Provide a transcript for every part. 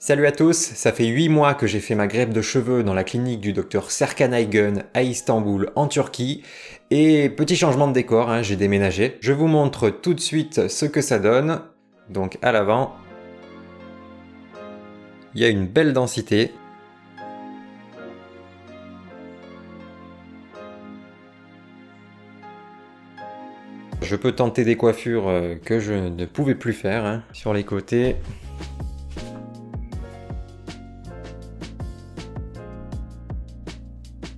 Salut à tous, ça fait 8 mois que j'ai fait ma greffe de cheveux dans la clinique du docteur Serkan Aygun à Istanbul en Turquie. Et petit changement de décor, j'ai déménagé. Je vous montre tout de suite ce que ça donne. Donc à l'avant, il y a une belle densité. Je peux tenter des coiffures que je ne pouvais plus faire sur les côtés.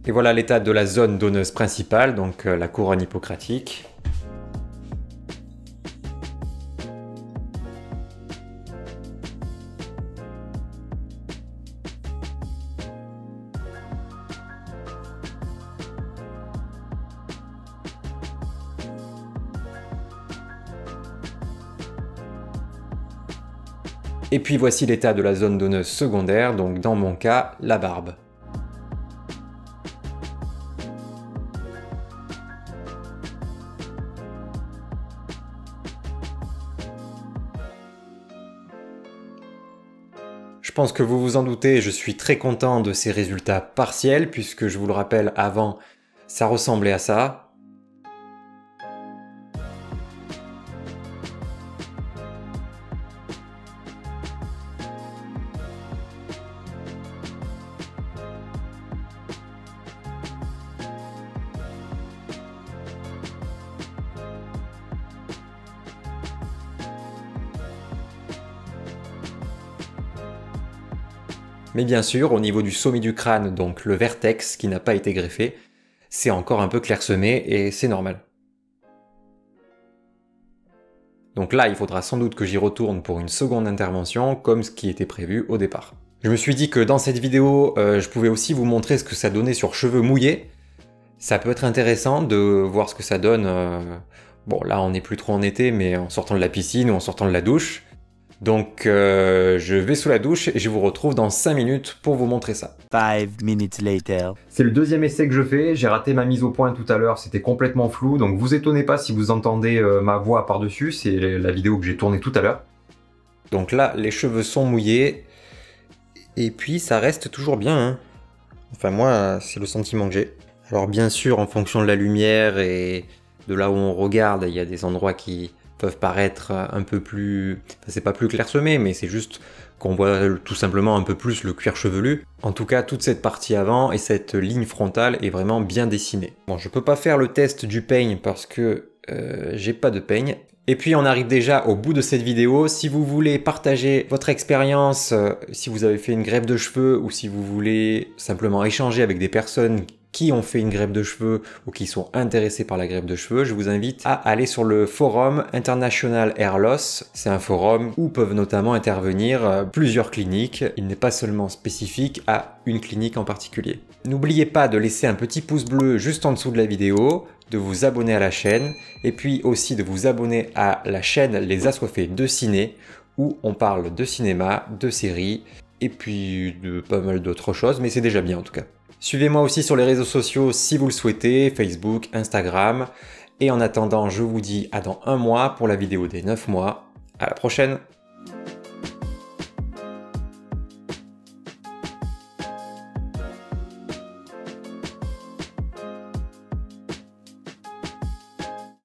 Et voilà l'état de la zone donneuse principale, donc la couronne hippocratique. Et puis voici l'état de la zone donneuse secondaire, donc dans mon cas, la barbe. Je pense que vous vous en doutez, je suis très content de ces résultats partiels, puisque je vous le rappelle, avant, ça ressemblait à ça. Mais bien sûr, au niveau du sommet du crâne, donc le vertex qui n'a pas été greffé, c'est encore un peu clairsemé et c'est normal. Donc là, il faudra sans doute que j'y retourne pour une seconde intervention, comme ce qui était prévu au départ. Je me suis dit que dans cette vidéo, je pouvais aussi vous montrer ce que ça donnait sur cheveux mouillés. Ça peut être intéressant de voir ce que ça donne. Bon, là, on n'est plus trop en été, mais en sortant de la piscine ou en sortant de la douche. Donc je vais sous la douche et je vous retrouve dans 5 minutes pour vous montrer ça. 5 minutes later. C'est le deuxième essai que je fais, j'ai raté ma mise au point tout à l'heure, c'était complètement flou, donc vous étonnez pas si vous entendez ma voix par-dessus, c'est la vidéo que j'ai tournée tout à l'heure. Donc là, les cheveux sont mouillés, et puis ça reste toujours bien. Enfin moi, c'est le sentiment que j'ai. Alors bien sûr, en fonction de la lumière et de là où on regarde, il y a des endroits qui peuvent paraître un peu plus... Enfin, c'est pas plus clairsemé, mais c'est juste qu'on voit tout simplement un peu plus le cuir chevelu. En tout cas, toute cette partie avant et cette ligne frontale est vraiment bien dessinée. Bon, je peux pas faire le test du peigne parce que j'ai pas de peigne. Et puis on arrive déjà au bout de cette vidéo. Si vous voulez partager votre expérience, si vous avez fait une greffe de cheveux ou si vous voulez simplement échanger avec des personnes qui ont fait une greffe de cheveux ou qui sont intéressés par la greffe de cheveux, je vous invite à aller sur le forum International Hair Loss. C'est un forum où peuvent notamment intervenir plusieurs cliniques. Il n'est pas seulement spécifique à une clinique en particulier. N'oubliez pas de laisser un petit pouce bleu juste en dessous de la vidéo, de vous abonner à la chaîne et puis aussi de vous abonner à la chaîne Les Assoiffés de Ciné où on parle de cinéma, de séries et puis de pas mal d'autres choses, mais c'est déjà bien en tout cas. Suivez-moi aussi sur les réseaux sociaux si vous le souhaitez, Facebook, Instagram. Et en attendant, je vous dis à dans un mois pour la vidéo des 9 mois. À la prochaine!